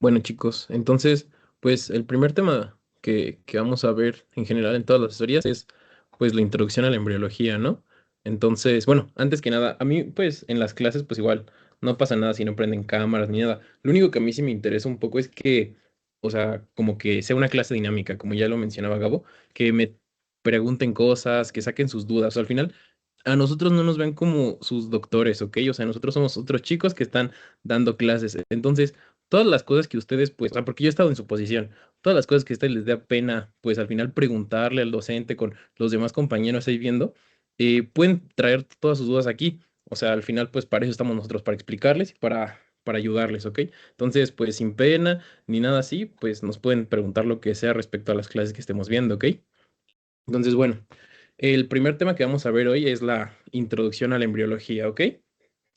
Bueno, chicos, entonces, pues el primer tema que vamos a ver en general en todas las asesorías es pues la introducción a la embriología, ¿no? Entonces, bueno, antes que nada, a mí pues en las clases pues igual no pasa nada si no prenden cámaras ni nada. Lo único que a mí sí me interesa un poco es que, o sea, como que sea una clase dinámica, como ya lo mencionaba Gabo, que me pregunten cosas, que saquen sus dudas. O sea, al final, a nosotros no nos ven como sus doctores, ¿ok? O sea, nosotros somos otros chicos que están dando clases. Entonces, todas las cosas que ustedes, pues, o sea, porque yo he estado en su posición, todas las cosas que a ustedes les da pena, pues al final preguntarle al docente con los demás compañeros ahí viendo, pueden traer todas sus dudas aquí. O sea, al final, pues para eso estamos nosotros, para explicarles y para ayudarles, ¿ok? Entonces, pues sin pena ni nada así, pues nos pueden preguntar lo que sea respecto a las clases que estemos viendo, ¿ok? Entonces, bueno, el primer tema que vamos a ver hoy es la introducción a la embriología, ¿ok?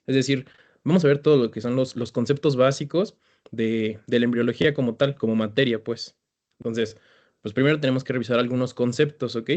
Es decir, vamos a ver todo lo que son los conceptos básicos de la embriología como tal, como materia, pues. Entonces, pues primero tenemos que revisar algunos conceptos, ¿ok?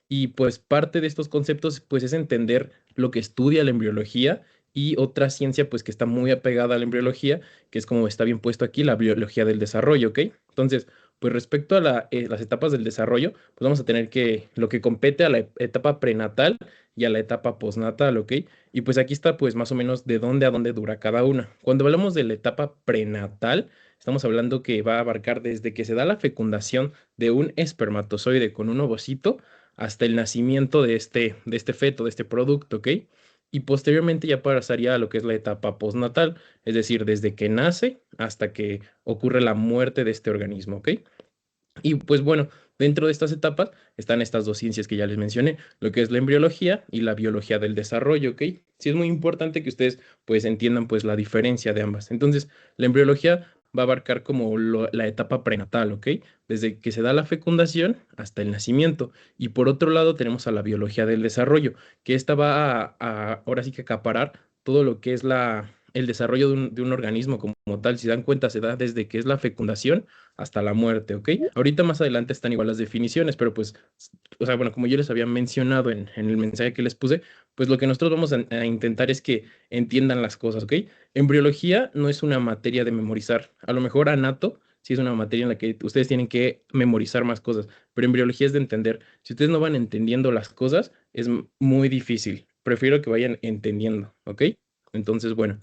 Y pues parte de estos conceptos, pues es entender lo que estudia la embriología y otra ciencia, pues que está muy apegada a la embriología, que es como está bien puesto aquí, la biología del desarrollo, ¿ok? Entonces, pues respecto a las etapas del desarrollo, pues vamos a tener que lo que compete a la etapa prenatal y a la etapa postnatal, ¿ok? Y pues aquí está pues más o menos de dónde a dónde dura cada una. Cuando hablamos de la etapa prenatal, estamos hablando que va a abarcar desde que se da la fecundación de un espermatozoide con un ovocito hasta el nacimiento de este feto, de este producto, ¿ok? Y posteriormente ya pasaría a lo que es la etapa postnatal, es decir, desde que nace hasta que ocurre la muerte de este organismo, ¿ok? Y pues bueno, dentro de estas etapas están estas dos ciencias que ya les mencioné, lo que es la embriología y la biología del desarrollo, ¿ok? Sí es muy importante que ustedes pues entiendan pues la diferencia de ambas. Entonces, la embriología va a abarcar como la etapa prenatal, ¿ok? Desde que se da la fecundación hasta el nacimiento. Y por otro lado tenemos a la biología del desarrollo, que esta va ahora sí que acaparar todo lo que es el desarrollo de un organismo como tal. Si dan cuenta, se da desde que es la fecundación hasta la muerte, ¿ok? Ahorita más adelante están igual las definiciones, pero pues, o sea, bueno, como yo les había mencionado en el mensaje que les puse, pues lo que nosotros vamos a intentar es que entiendan las cosas, ¿ok? Embriología no es una materia de memorizar. A lo mejor anato sí es una materia en la que ustedes tienen que memorizar más cosas, pero embriología es de entender. Si ustedes no van entendiendo las cosas, es muy difícil. Prefiero que vayan entendiendo, ¿ok? Entonces, bueno.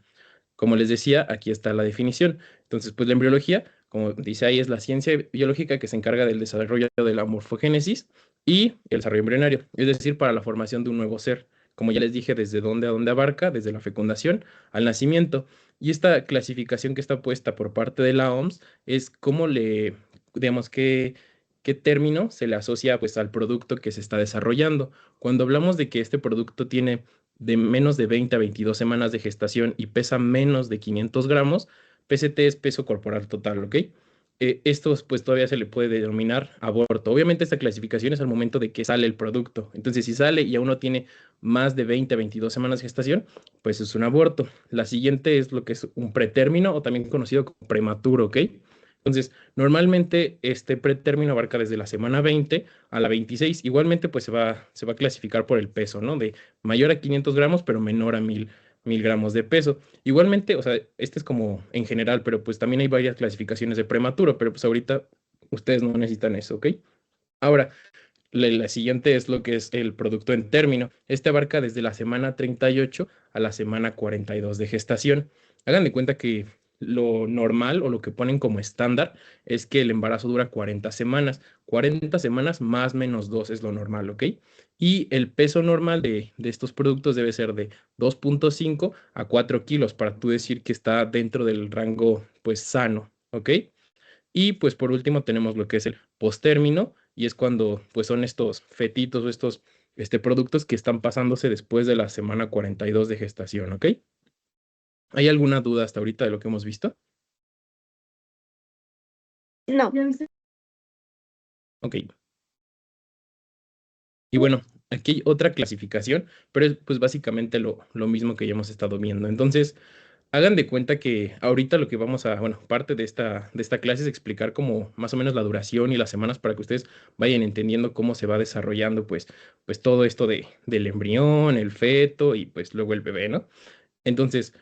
Como les decía, aquí está la definición. Entonces, pues la embriología, como dice ahí, es la ciencia biológica que se encarga del desarrollo de la morfogénesis y el desarrollo embrionario, es decir, para la formación de un nuevo ser. Como ya les dije, desde dónde a dónde abarca, desde la fecundación al nacimiento. Y esta clasificación que está puesta por parte de la OMS es cómo digamos, qué término se le asocia pues al producto que se está desarrollando. Cuando hablamos de que este producto tiene de menos de 20 a 22 semanas de gestación y pesa menos de 500 gramos, PCT es peso corporal total, ¿ok? Esto pues todavía se le puede denominar aborto. Obviamente esta clasificación es al momento de que sale el producto. Entonces si sale y aún no tiene más de 20 a 22 semanas de gestación, pues es un aborto. La siguiente es lo que es un pretérmino o también conocido como prematuro, ¿ok? Entonces, normalmente este pretérmino abarca desde la semana 20 a la 26. Igualmente, pues se va a clasificar por el peso, ¿no? De mayor a 500 gramos, pero menor a 1000 gramos de peso. Igualmente, o sea, este es como en general, pero pues también hay varias clasificaciones de prematuro, pero pues ahorita ustedes no necesitan eso, ¿ok? Ahora, la siguiente es lo que es el producto en término. Este abarca desde la semana 38 a la semana 42 de gestación. Hagan de cuenta que lo normal o lo que ponen como estándar es que el embarazo dura 40 semanas. 40 semanas más menos 2 es lo normal, ¿ok? Y el peso normal de estos productos debe ser de 2,5 a 4 kilos para tú decir que está dentro del rango pues sano, ¿ok? Y pues por último tenemos lo que es el postérmino y es cuando pues son estos fetitos o estos productos que están pasándose después de la semana 42 de gestación, ¿ok? ¿Hay alguna duda hasta ahorita de lo que hemos visto? No. Ok. Y bueno, aquí hay otra clasificación, pero es pues básicamente lo mismo que ya hemos estado viendo. Entonces, hagan de cuenta que ahorita lo que vamos a, bueno, parte de esta clase es explicar como más o menos la duración y las semanas para que ustedes vayan entendiendo cómo se va desarrollando pues todo esto del embrión, el feto y pues luego el bebé, ¿no? Entonces,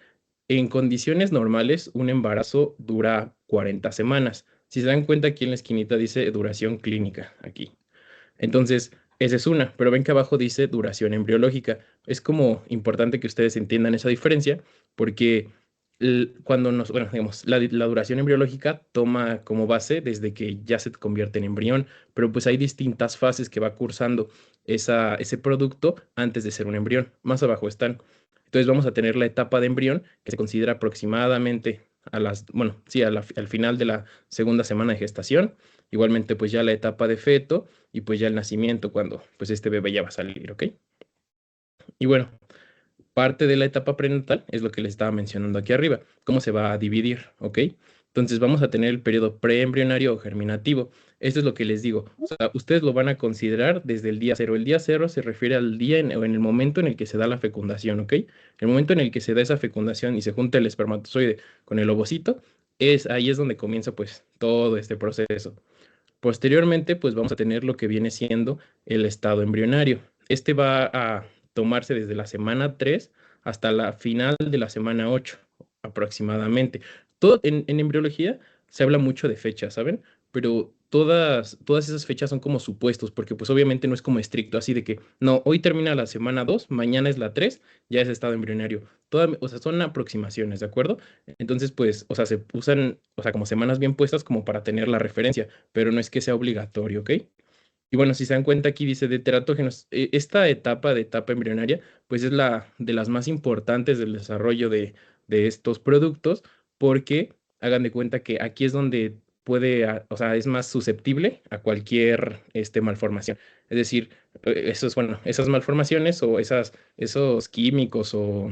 en condiciones normales, un embarazo dura 40 semanas. Si se dan cuenta, aquí en la esquinita dice duración clínica, aquí. Entonces, esa es una, pero ven que abajo dice duración embriológica. Es como importante que ustedes entiendan esa diferencia, porque cuando bueno, digamos, la duración embriológica toma como base desde que ya se convierte en embrión, pero pues hay distintas fases que va cursando ese producto antes de ser un embrión. Más abajo están. Entonces vamos a tener la etapa de embrión, que se considera aproximadamente bueno, sí, al final de la segunda semana de gestación. Igualmente, pues ya la etapa de feto y pues ya el nacimiento cuando pues este bebé ya va a salir, ¿ok? Y bueno, parte de la etapa prenatal es lo que les estaba mencionando aquí arriba, cómo se va a dividir, ¿ok? Entonces vamos a tener el periodo preembrionario o germinativo. Esto es lo que les digo. O sea, ustedes lo van a considerar desde el día cero. El día cero se refiere al día o en el momento en el que se da la fecundación, ¿ok? El momento en el que se da esa fecundación y se junta el espermatozoide con el ovocito, ahí es donde comienza pues todo este proceso. Posteriormente, pues vamos a tener lo que viene siendo el estado embrionario. Este va a tomarse desde la semana 3 hasta la final de la semana 8, aproximadamente. Todo en embriología se habla mucho de fechas, ¿saben? Pero todas esas fechas son como supuestos, porque pues obviamente no es como estricto, así de que, no, hoy termina la semana 2, mañana es la 3, ya es estado embrionario. O sea, son aproximaciones, ¿de acuerdo? Entonces, pues, o sea, se usan, o sea, como semanas bien puestas como para tener la referencia, pero no es que sea obligatorio, ¿ok? Y bueno, si se dan cuenta aquí dice de teratógenos, esta etapa embrionaria, pues es la de las más importantes del desarrollo de estos productos, porque hagan de cuenta que aquí es donde puede, o sea, es más susceptible a cualquier malformación. Es decir, bueno, esas malformaciones o esos químicos o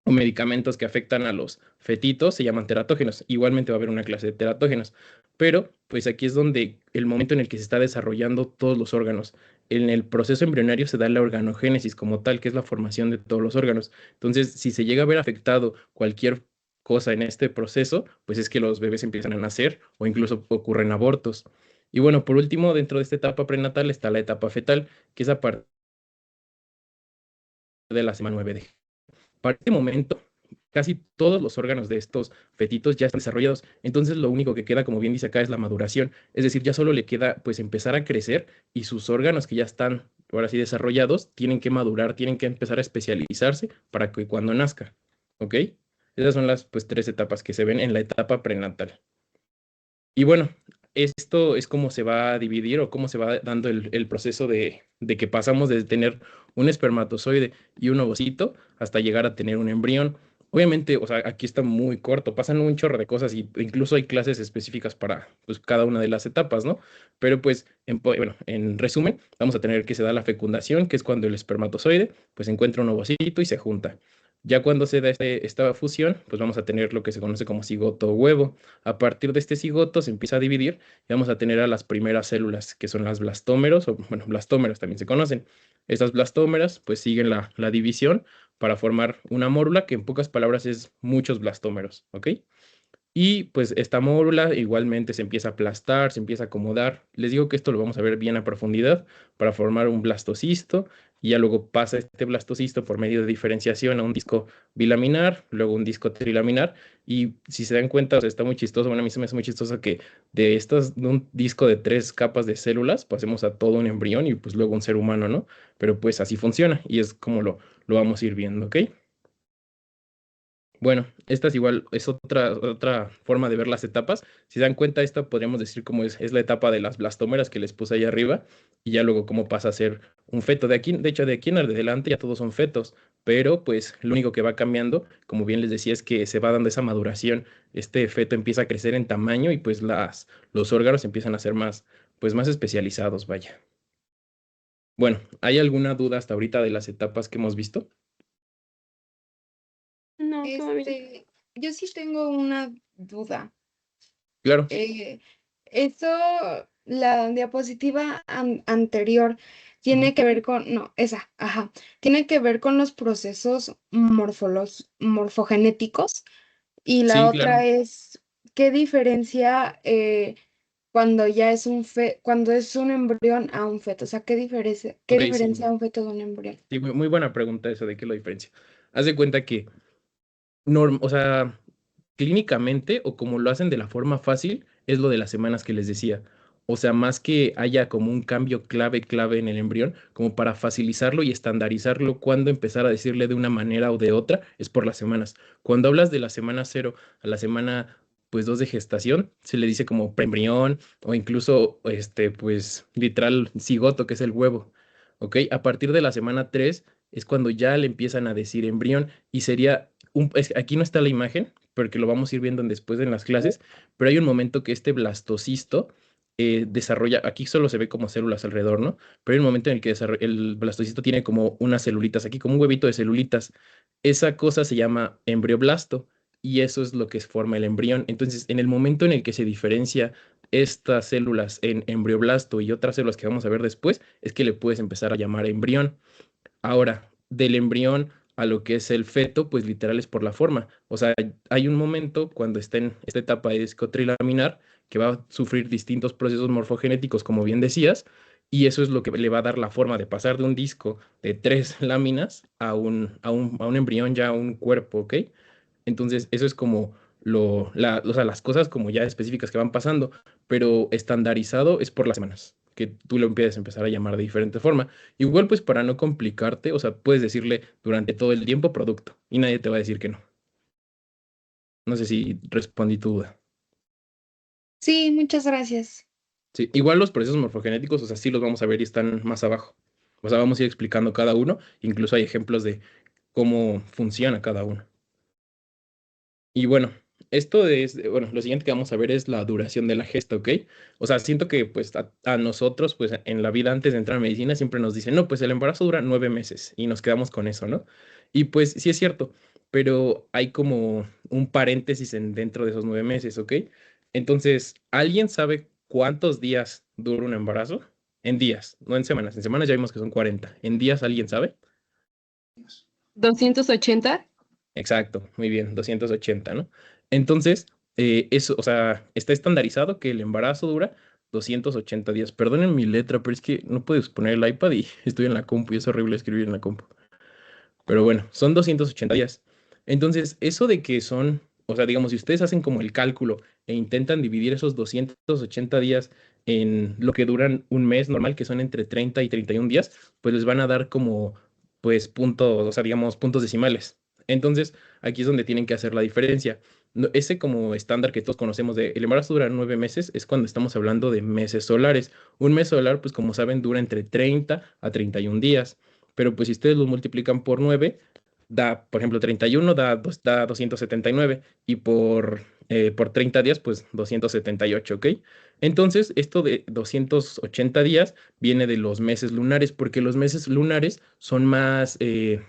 medicamentos que afectan a los fetitos se llaman teratógenos. Igualmente va a haber una clase de teratógenos, pero pues aquí es donde el momento en el que se está desarrollando todos los órganos. En el proceso embrionario se da la organogénesis como tal, que es la formación de todos los órganos. Entonces, si se llega a ver afectado cualquier cosa en este proceso, pues es que los bebés empiezan a nacer o incluso ocurren abortos. Y bueno, por último, dentro de esta etapa prenatal está la etapa fetal, que es a partir de la semana 9 de para este momento, casi todos los órganos de estos fetitos ya están desarrollados. Entonces, lo único que queda, como bien dice acá, es la maduración. Es decir, ya solo le queda pues empezar a crecer y sus órganos que ya están ahora sí desarrollados tienen que madurar, tienen que empezar a especializarse para que cuando nazca. ¿Ok? Esas son las pues tres etapas que se ven en la etapa prenatal. Y bueno, esto es cómo se va a dividir o cómo se va dando el proceso de que pasamos de tener un espermatozoide y un ovocito hasta llegar a tener un embrión. Obviamente, o sea, aquí está muy corto, pasan un chorro de cosas y incluso hay clases específicas para pues, cada una de las etapas, ¿no? Pero pues, bueno, en resumen, vamos a tener que se da la fecundación, que es cuando el espermatozoide pues encuentra un ovocito y se junta. Ya cuando se da esta fusión, pues vamos a tener lo que se conoce como cigoto o huevo. A partir de este cigoto se empieza a dividir y vamos a tener a las primeras células, que son las blastómeros, o bueno, blastómeros también se conocen. Estas blastómeras pues siguen la división para formar una mórula que en pocas palabras es muchos blastómeros, ¿ok? Y pues esta mórula igualmente se empieza a aplastar, se empieza a acomodar. Les digo que esto lo vamos a ver bien a profundidad para formar un blastocisto y ya luego pasa este blastocisto por medio de diferenciación a un disco bilaminar, luego un disco trilaminar y si se dan cuenta, o sea, está muy chistoso, bueno, a mí se me hace muy chistoso que de un disco de 3 capas de células pasemos a todo un embrión y pues luego un ser humano, ¿no? Pero pues así funciona y es como lo vamos a ir viendo, ¿ok? Bueno, esta es igual, es otra forma de ver las etapas. Si se dan cuenta, esta podríamos decir como es la etapa de las blastómeras que les puse ahí arriba, y ya luego cómo pasa a ser un feto. De hecho, de aquí en adelante ya todos son fetos, pero pues lo único que va cambiando, como bien les decía, es que se va dando esa maduración. Este feto empieza a crecer en tamaño y pues los órganos empiezan a ser pues más especializados, vaya. Bueno, ¿hay alguna duda hasta ahorita de las etapas que hemos visto? No, todo bien. Yo sí tengo una duda. Claro. Eh, eso, la diapositiva anterior Ujú. tiene que ver con, no, esa, ajá, tiene que ver con los procesos morfogenéticos y la Sí, claro. otra es, ¿qué diferencia cuando ya es cuando es un embrión a un feto? O sea, qué Ok, sí. diferencia un feto de un embrión? Sí, muy buena pregunta eso de qué lo diferencia. Haz de cuenta que, o sea, clínicamente o como lo hacen de la forma fácil, es lo de las semanas que les decía. O sea, más que haya como un cambio clave en el embrión, como para facilitarlo y estandarizarlo, cuando empezar a decirle de una manera o de otra, es por las semanas. Cuando hablas de la semana 0 a la semana pues 2 de gestación, se le dice como preembrión o incluso pues literal cigoto, que es el huevo. ¿Ok? A partir de la semana 3 es cuando ya le empiezan a decir embrión y sería aquí no está la imagen, porque lo vamos a ir viendo después en las clases, pero hay un momento que este blastocisto desarrolla, aquí solo se ve como células alrededor, ¿no? Pero hay un momento en el que el blastocisto tiene como unas celulitas, aquí como un huevito de celulitas. Esa cosa se llama embrioblasto y eso es lo que forma el embrión. Entonces, en el momento en el que se diferencia estas células en embrioblasto y otras células que vamos a ver después, es que le puedes empezar a llamar embrión. Ahora, del embrión a lo que es el feto, pues literal es por la forma. O sea, hay un momento cuando está en esta etapa de disco trilaminar que va a sufrir distintos procesos morfogenéticos, como bien decías, y eso es lo que le va a dar la forma de pasar de un disco de 3 láminas a un embrión, ya a un cuerpo, ¿ok? Entonces, eso es como o sea, las cosas como ya específicas que van pasando, pero estandarizado es por las semanas, que tú lo empiezas a empezar a llamar de diferente forma. Igual, pues para no complicarte, o sea, puedes decirle durante todo el tiempo producto y nadie te va a decir que no. No sé si respondí tu duda. Sí, muchas gracias. Sí, igual los procesos morfogenéticos, o sea, sí los vamos a ver y están más abajo. O sea, vamos a ir explicando cada uno, incluso hay ejemplos de cómo funciona cada uno. Y bueno, bueno, lo siguiente que vamos a ver es la duración de la gesta, ¿ok? O sea, siento que pues a nosotros, pues en la vida antes de entrar a medicina siempre nos dicen, no, pues el embarazo dura 9 meses y nos quedamos con eso, ¿no? Y pues sí es cierto, pero hay como un paréntesis dentro de esos 9 meses, ¿ok? Entonces, ¿alguien sabe cuántos días dura un embarazo? En días, no en semanas. En semanas ya vimos que son 40. ¿En días alguien sabe? 280. Exacto, muy bien, 280, ¿no? Entonces, eso, o sea, está estandarizado que el embarazo dura 280 días. Perdonen mi letra, pero es que no puedes poner el iPad y estoy en la compu y es horrible escribir en la compu. Pero bueno, son 280 días. Entonces, eso de que son, o sea, digamos, si ustedes hacen como el cálculo e intentan dividir esos 280 días en lo que duran un mes normal, que son entre 30 y 31 días, pues les van a dar como, pues, puntos, o sea, digamos, puntos decimales. Entonces, aquí es donde tienen que hacer la diferencia. Ese como estándar que todos conocemos de el embarazo dura 9 meses es cuando estamos hablando de meses solares. Un mes solar, pues como saben, dura entre 30 a 31 días. Pero pues si ustedes los multiplican por 9 da, por ejemplo, 31 da 279 y por 30 días, pues 278, ¿ok? Entonces, esto de 280 días viene de los meses lunares, porque los meses lunares son más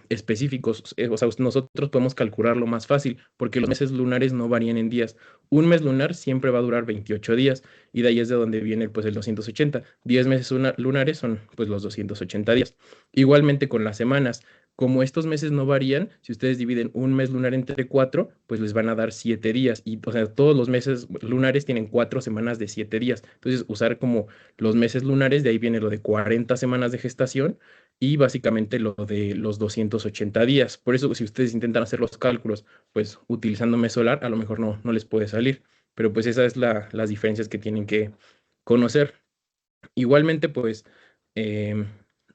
específicos, o sea, nosotros podemos calcularlo más fácil, porque los meses lunares no varían en días. Un mes lunar siempre va a durar 28 días, y de ahí es de donde viene pues el 280. 10 meses lunares son pues los 280 días. Igualmente con las semanas. Como estos meses no varían, si ustedes dividen un mes lunar entre 4, pues les van a dar 7 días. Y, o sea, todos los meses lunares tienen 4 semanas de 7 días. Entonces, usar como los meses lunares, de ahí viene lo de 40 semanas de gestación y básicamente lo de los 280 días. Por eso, si ustedes intentan hacer los cálculos, pues utilizando mes solar, a lo mejor no les puede salir. Pero pues esas es las diferencias que tienen que conocer. Igualmente, pues, em,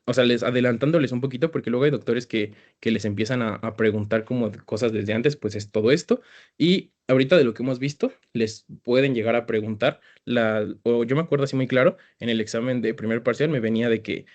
o sea, les adelantándoles un poquito, porque luego hay doctores que les empiezan a preguntar como cosas desde antes, pues es todo esto. Y ahorita de lo que hemos visto, les pueden llegar a preguntar, o yo me acuerdo así muy claro, en el examen de primer parcial me venía de que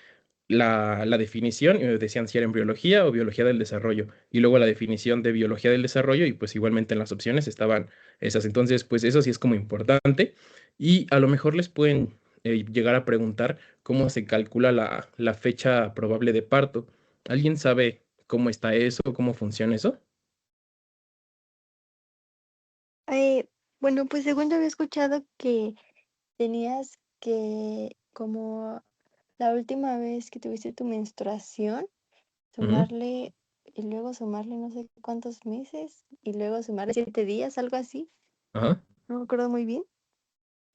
la definición, y me decían si era en biología o biología del desarrollo, y luego la definición de biología del desarrollo, y pues igualmente en las opciones estaban esas. Entonces, pues eso sí es como importante, y a lo mejor les pueden llegar a preguntar cómo se calcula la fecha probable de parto. ¿Alguien sabe cómo está eso, cómo funciona eso? Eh, bueno, pues según yo había escuchado que tenías que, como la última vez que tuviste tu menstruación, Ujú. sumarle y luego sumarle no sé cuántos meses y luego sumarle 7 días, algo así. Ajá. No me acuerdo muy bien.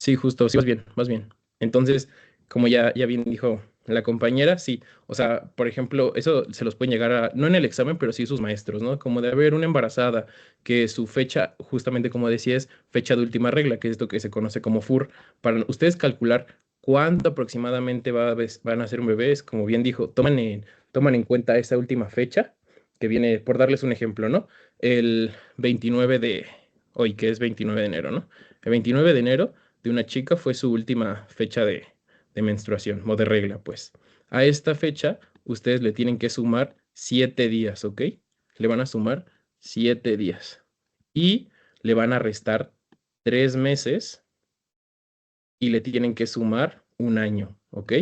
Sí, justo, sí, más bien, más bien. Entonces, como ya bien dijo la compañera, sí. O sea, por ejemplo, eso se los pueden llegar a, no en el examen, pero sí sus maestros, ¿no? Como de haber una embarazada, que su fecha, justamente como decía, es fecha de última regla, que es esto que se conoce como FUR. Para ustedes calcular cuándo aproximadamente van a ser un bebé, es como bien dijo, toman en cuenta esa última fecha, que viene, por darles un ejemplo, ¿no? El 29 de, hoy que es 29 de enero, ¿no? El 29 de enero de una chica fue su última fecha de menstruación o de regla, pues. A esta fecha, ustedes le tienen que sumar 7 días, ¿ok? Le van a sumar 7 días. Y le van a restar 3 meses y le tienen que sumar un año, ¿ok?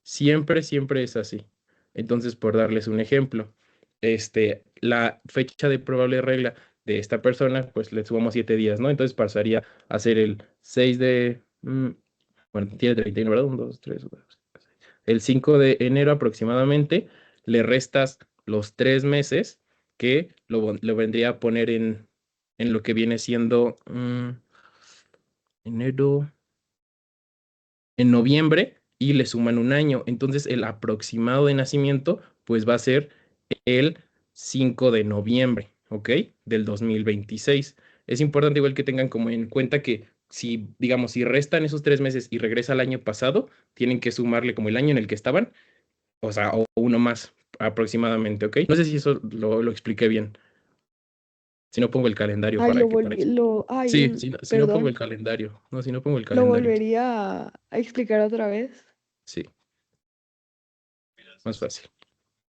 Siempre, siempre es así. Entonces, por darles un ejemplo, la fecha de probable regla de esta persona, pues le sumamos 7 días, ¿no? Entonces pasaría a ser el 6 de, bueno, tiene 31, ¿verdad? 1, 2, 3, 4, 5, 6. El 5 de enero aproximadamente, le restas los 3 meses que lo vendría a poner en lo que viene siendo enero, en noviembre, y le suman un año. Entonces, el aproximado de nacimiento, pues va a ser el 5 de noviembre, ¿ok? Del 2026. Es importante igual que tengan como en cuenta que si, digamos, si restan esos 3 meses y regresa al año pasado, tienen que sumarle como el año en el que estaban, o sea, o uno más aproximadamente, ¿ok? No sé si eso lo expliqué bien. Si no pongo el calendario Ay, para que para sí, si no pongo el perdón, calendario. No, si no pongo el lo calendario. volvería a explicar otra vez. Sí, más fácil.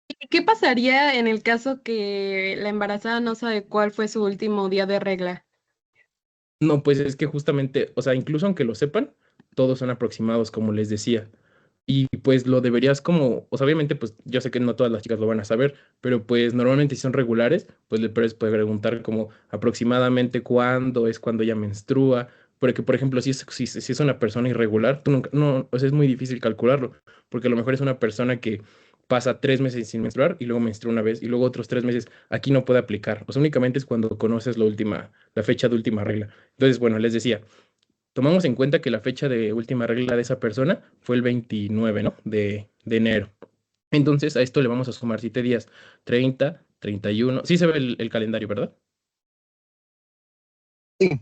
¿Y qué pasaría en el caso que la embarazada no sabe cuál fue su último día de regla? No, pues es que justamente, o sea, incluso aunque lo sepan, todos son aproximados, como les decía. Y pues lo deberías como, o sea, obviamente, pues yo sé que no todas las chicas lo van a saber, pero pues normalmente si son regulares, pues le puedes preguntar como aproximadamente cuándo es cuando ella menstrua, porque por ejemplo, si es una persona irregular, tú nunca, no, o sea, es muy difícil calcularlo, porque a lo mejor es una persona que pasa 3 meses sin menstruar y luego menstrua una vez y luego otros 3 meses, aquí no puede aplicar, o sea, únicamente es cuando conoces la fecha de última regla. Entonces, bueno, les decía. Tomamos en cuenta que la fecha de última regla de esa persona fue el 29, ¿no? De enero. Entonces, a esto le vamos a sumar 7 días. 30, 31. Sí se ve el calendario, ¿verdad? Sí.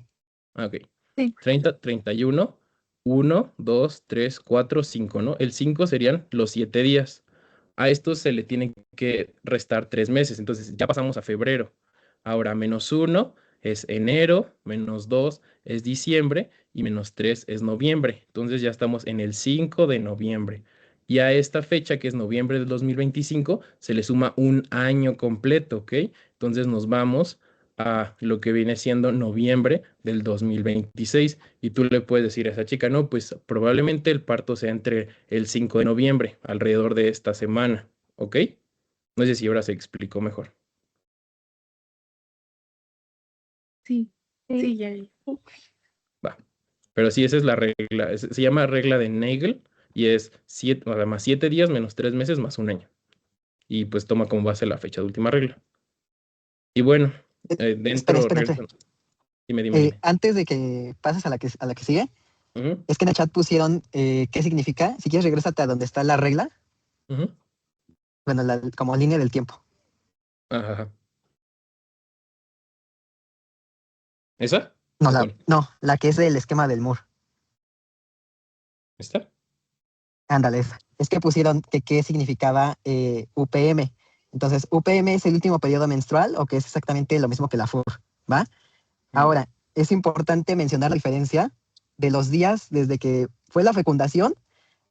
Ah, ok. Sí. 30, 31, 1, 2, 3, 4, 5, ¿no? El 5 serían los 7 días. A esto se le tiene que restar 3 meses. Entonces, ya pasamos a febrero. Ahora, -1 es enero, -2 es diciembre y -3 es noviembre. Entonces, ya estamos en el 5 de noviembre. Y a esta fecha, que es noviembre del 2025, se le suma un año completo, ¿ok? Entonces, nos vamos a lo que viene siendo noviembre del 2026 y tú le puedes decir a esa chica, no, pues probablemente el parto sea entre el 5 de noviembre, alrededor de esta semana, ¿ok? No sé si ahora se explicó mejor. Sí, Sí. sí, ya. Va. Pero sí, esa es la regla, se llama regla de Nagel y es 7, o sea, más 7 días menos 3 meses más un año. Y pues toma como base la fecha de última regla. Y bueno, Espera, dentro, espera, espera. regresando. Dime. Antes de que pases a la que sigue, Ujú, es que en el chat pusieron qué significa. Si quieres, regrésate a donde está la regla, ujú. bueno, como línea del tiempo. Ajá. ¿Esa? No, ¿O cuál? la que es el esquema del Moore. ¿Esta? Ándale, esa. Es que pusieron que qué significaba UPM. Entonces, UPM es el último periodo menstrual o que es exactamente lo mismo que la FUR, ¿va? Ujú. Ahora, es importante mencionar la diferencia de los días desde que fue la fecundación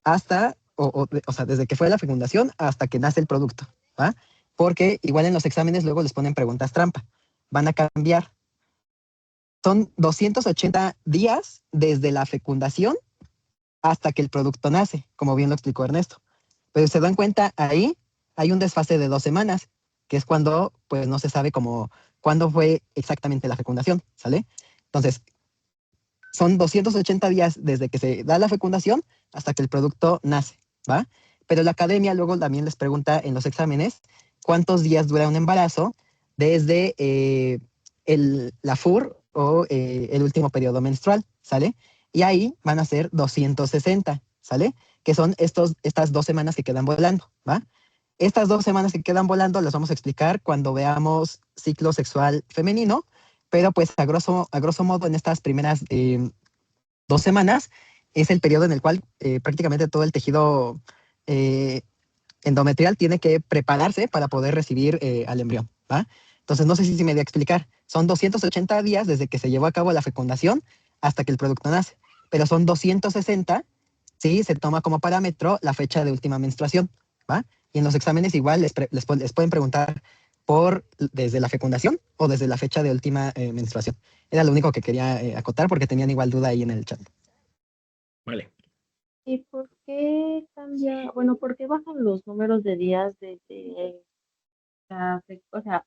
hasta, o sea, desde que fue la fecundación hasta que nace el producto, ¿va? Porque igual en los exámenes luego les ponen preguntas trampa. Van a cambiar. Son 280 días desde la fecundación hasta que el producto nace, como bien lo explicó Ernesto. Pero si se dan cuenta, ahí hay un desfase de 2 semanas, que es cuando pues no se sabe cuándo fue exactamente la fecundación, ¿sale? Entonces, son 280 días desde que se da la fecundación hasta que el producto nace, ¿va? Pero la academia luego también les pregunta en los exámenes cuántos días dura un embarazo desde la FUR o el último periodo menstrual, ¿sale? Y ahí van a ser 260, ¿sale? que son estas 2 semanas que quedan volando, ¿va? Estas 2 semanas que quedan volando las vamos a explicar cuando veamos ciclo sexual femenino, pero pues a grosso modo en estas primeras 2 semanas es el periodo en el cual prácticamente todo el tejido endometrial tiene que prepararse para poder recibir al embrión, ¿va? Entonces, no sé si me voy a explicar. Son 280 días desde que se llevó a cabo la fecundación hasta que el producto nace, pero son 260 si se toma como parámetro la fecha de última menstruación, ¿va? Y en los exámenes igual les pueden preguntar desde la fecundación o desde la fecha de última menstruación. Era lo único que quería acotar porque tenían igual duda ahí en el chat. Vale. ¿Y por qué cambia, bueno, por qué bajan los números de días desde o sea,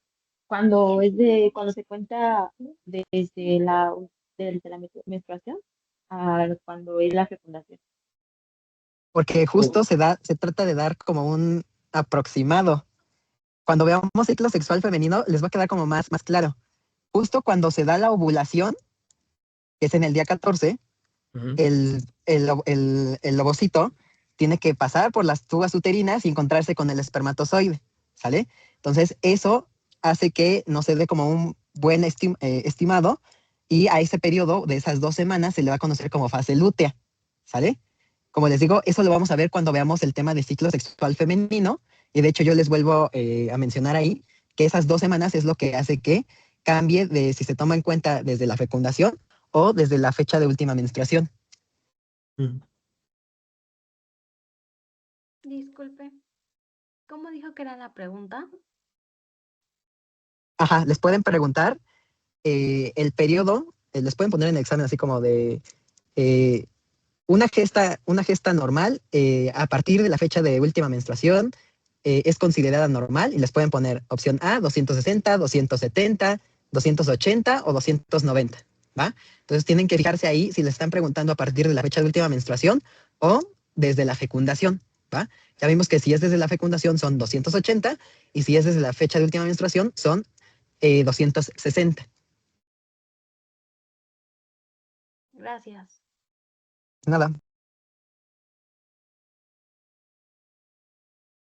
cuando se cuenta desde la menstruación a cuando es la fecundación? Porque justo se trata de dar como un aproximado. Cuando veamos ciclo sexual femenino, les va a quedar como más claro. Justo cuando se da la ovulación, que es en el día 14, Ujú. el ovocito tiene que pasar por las tubas uterinas y encontrarse con el espermatozoide, ¿sale? Entonces, eso hace que no se dé como un buen estimado y a ese periodo de esas 2 semanas se le va a conocer como fase lútea, ¿sale? Como les digo, eso lo vamos a ver cuando veamos el tema de ciclo sexual femenino y de hecho yo les vuelvo a mencionar ahí que esas 2 semanas es lo que hace que cambie de si se toma en cuenta desde la fecundación o desde la fecha de última menstruación. Ujú. Disculpe, ¿cómo dijo que era la pregunta? Ajá, les pueden preguntar el periodo, les pueden poner en el examen así como de una gesta normal a partir de la fecha de última menstruación es considerada normal y les pueden poner opción A, 260, 270, 280 o 290, ¿va? Entonces tienen que fijarse ahí si les están preguntando a partir de la fecha de última menstruación o desde la fecundación, ¿va? Ya vimos que si es desde la fecundación son 280 y si es desde la fecha de última menstruación son 260. Gracias. Nada.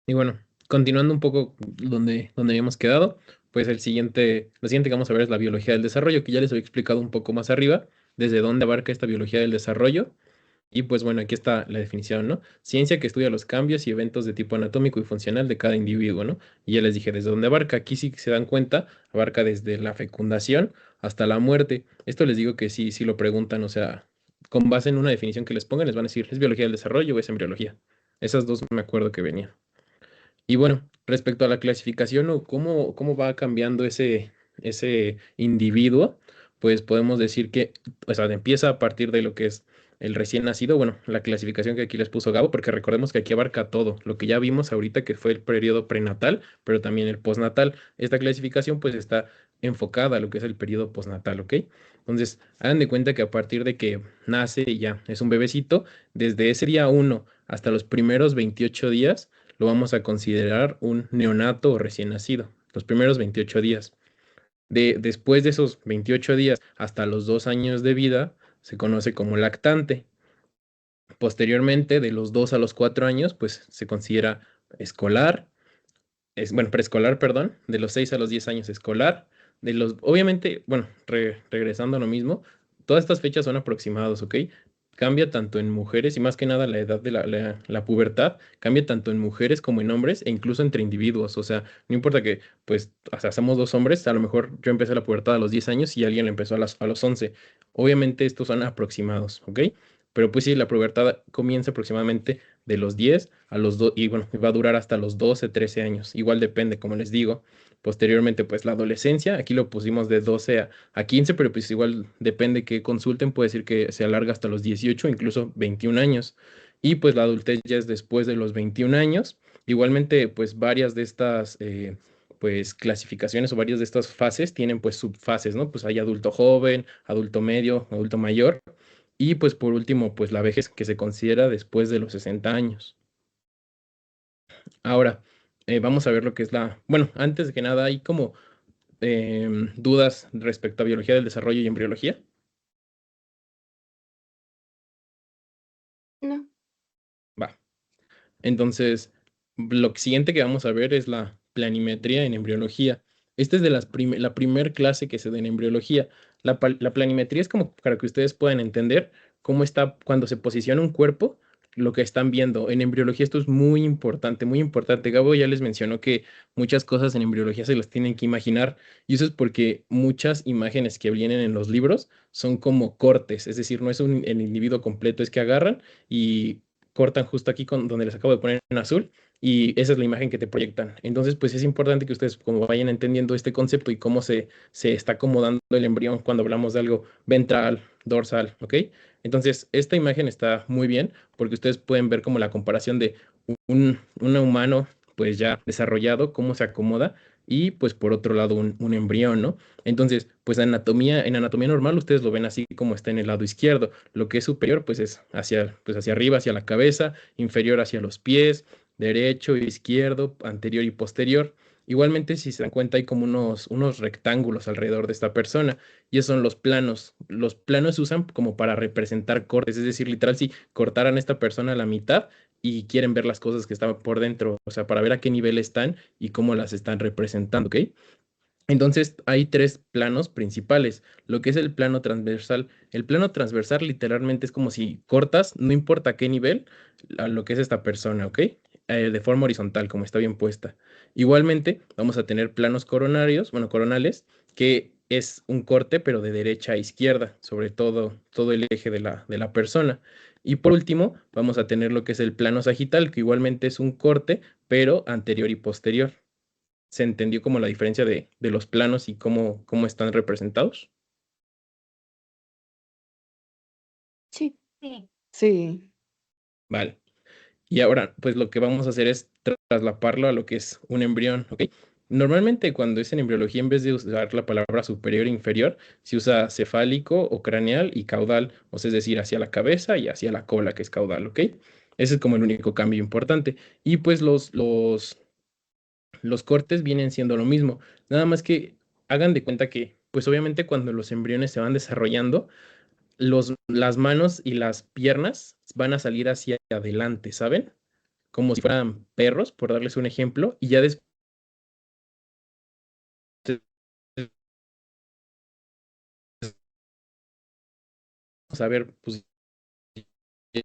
Y bueno, continuando un poco donde habíamos quedado, pues lo siguiente que vamos a ver es la biología del desarrollo, que ya les había explicado un poco más arriba, desde dónde abarca esta biología del desarrollo. Y pues bueno, aquí está la definición, ¿no? Ciencia que estudia los cambios y eventos de tipo anatómico y funcional de cada individuo, ¿no? Y ya les dije desde dónde abarca. Aquí sí que se dan cuenta, abarca desde la fecundación hasta la muerte. Esto les digo que sí lo preguntan, o sea, con base en una definición que les pongan, les van a decir, ¿es biología del desarrollo o es embriología? Esas dos me acuerdo que venían. Y bueno, respecto a la clasificación o cómo va cambiando ese individuo, pues podemos decir que, o sea, empieza a partir de lo que es el recién nacido, bueno, la clasificación que aquí les puso Gabo, porque recordemos que aquí abarca todo, lo que ya vimos ahorita que fue el periodo prenatal, pero también el postnatal. Esta clasificación pues está enfocada a lo que es el periodo postnatal, ¿ok? Entonces, hagan de cuenta que a partir de que nace y ya es un bebecito, desde ese día 1 hasta los primeros 28 días, lo vamos a considerar un neonato o recién nacido, los primeros 28 días. Después de esos 28 días hasta los 2 años de vida, se conoce como lactante. Posteriormente, de los 2 a los 4 años, pues se considera escolar, bueno, preescolar, perdón, de los 6 a los 10 años escolar, obviamente, bueno, regresando a lo mismo, todas estas fechas son aproximados, ¿ok? Cambia tanto en mujeres y más que nada la edad de la pubertad, cambia tanto en mujeres como en hombres e incluso entre individuos, o sea, no importa que, pues, o sea, somos dos hombres, a lo mejor yo empecé la pubertad a los 10 años y alguien la empezó a los 11, obviamente estos son aproximados, ¿ok? Pero pues sí, la pubertad comienza aproximadamente de los 10 a los 2, y bueno, va a durar hasta los 12, 13 años. Igual depende, como les digo. Posteriormente, pues la adolescencia, aquí lo pusimos de 12 a 15, pero pues igual depende que consulten, puede decir que se alarga hasta los 18, incluso 21 años. Y pues la adultez ya es después de los 21 años. Igualmente, pues varias de estas pues clasificaciones o varias de estas fases tienen pues subfases, ¿no? Pues hay adulto joven, adulto medio, adulto mayor. Y pues por último, pues la vejez que se considera después de los 60 años. Ahora, vamos a ver lo que es bueno, antes de que nada, hay como dudas respecto a biología del desarrollo y embriología. No. Va. Entonces, lo siguiente que vamos a ver es la planimetría en embriología. Esta es de la primer clase que se da en embriología. La planimetría es como para que ustedes puedan entender cómo está cuando se posiciona un cuerpo, lo que están viendo. En embriología esto es muy importante, muy importante. Gabo ya les mencionó que muchas cosas en embriología se las tienen que imaginar y eso es porque muchas imágenes que vienen en los libros son como cortes, es decir, no es el individuo completo, es que agarran y cortan justo aquí donde les acabo de poner en azul y esa es la imagen que te proyectan. Entonces, pues es importante que ustedes como vayan entendiendo este concepto y cómo se está acomodando el embrión cuando hablamos de algo ventral, dorsal, ¿ok? Entonces, esta imagen está muy bien porque ustedes pueden ver como la comparación de un humano pues ya desarrollado, cómo se acomoda y pues por otro lado un embrión, ¿no? Entonces, pues en anatomía normal ustedes lo ven así como está en el lado izquierdo. Lo que es superior, pues es pues hacia arriba, hacia la cabeza, inferior hacia los pies, derecho, izquierdo, anterior y posterior. Igualmente, si se dan cuenta, hay como unos rectángulos alrededor de esta persona y esos son los planos. Los planos se usan como para representar cortes, es decir, literal, si cortaran a esta persona a la mitad y quieren ver las cosas que están por dentro, o sea, para ver a qué nivel están y cómo las están representando, ¿ok? Entonces hay tres planos principales, lo que es el plano transversal. El plano transversal literalmente es como si cortas, no importa a qué nivel, a lo que es esta persona, ¿ok? De forma horizontal, como está bien puesta. Igualmente vamos a tener planos coronarios, bueno, coronales, que es un corte, pero de derecha a izquierda, sobre todo el eje de la persona. Y por último, vamos a tener lo que es el plano sagital, que igualmente es un corte, pero anterior y posterior. ¿Se entendió como la diferencia de los planos y cómo están representados? Sí. Sí. Sí. Vale. Y ahora, pues lo que vamos a hacer es traslaparlo a lo que es un embrión, ¿ok? Normalmente cuando es en embriología, en vez de usar la palabra superior e inferior, se usa cefálico o craneal y caudal, o sea, es decir, hacia la cabeza y hacia la cola, que es caudal, ¿ok? Ese es como el único cambio importante. Y pues los cortes vienen siendo lo mismo, nada más que hagan de cuenta que, pues obviamente cuando los embriones se van desarrollando, las manos y las piernas van a salir hacia adelante, ¿saben? Como si fueran perros, por darles un ejemplo, y ya después a ver, pues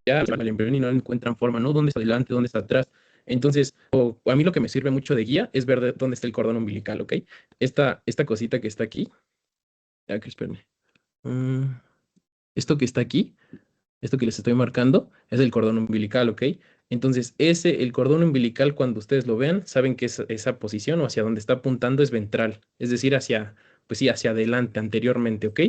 ya el embrión y no encuentran forma, ¿no? ¿Dónde está adelante? ¿Dónde está atrás? Entonces, a mí lo que me sirve mucho de guía es ver dónde está el cordón umbilical, ¿ok? Esta cosita que está aquí, que espérenme. Mm, esto que está aquí, esto que les estoy marcando, es el cordón umbilical, ¿ok? Entonces, el cordón umbilical, cuando ustedes lo vean, saben que esa posición o hacia donde está apuntando es ventral, es decir, pues sí, hacia adelante, anteriormente, ¿ok?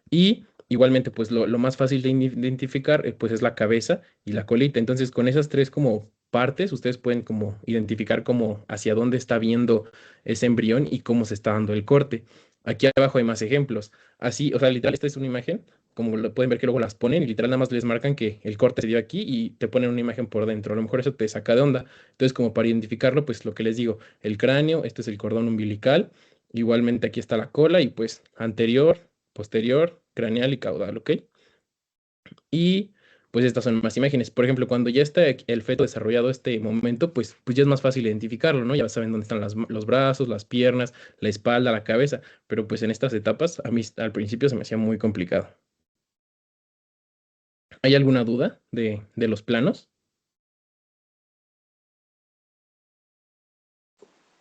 Y igualmente, pues lo más fácil de identificar, pues es la cabeza y la colita. Entonces, con esas tres como partes, ustedes pueden como identificar como hacia dónde está viendo ese embrión y cómo se está dando el corte. Aquí abajo hay más ejemplos. Así, o sea, literal, esta es una imagen como lo pueden ver que luego las ponen y literal nada más les marcan que el corte se dio aquí y te ponen una imagen por dentro. A lo mejor eso te saca de onda. Entonces, como para identificarlo, pues lo que les digo, el cráneo, este es el cordón umbilical, igualmente aquí está la cola y pues anterior, posterior, craneal y caudal, ¿ok? Y pues estas son más imágenes. Por ejemplo, cuando ya está el feto desarrollado este momento, pues ya es más fácil identificarlo, ¿no? Ya saben dónde están los brazos, las piernas, la espalda, la cabeza, pero pues en estas etapas a mí al principio se me hacía muy complicado. ¿Hay alguna duda de los planos?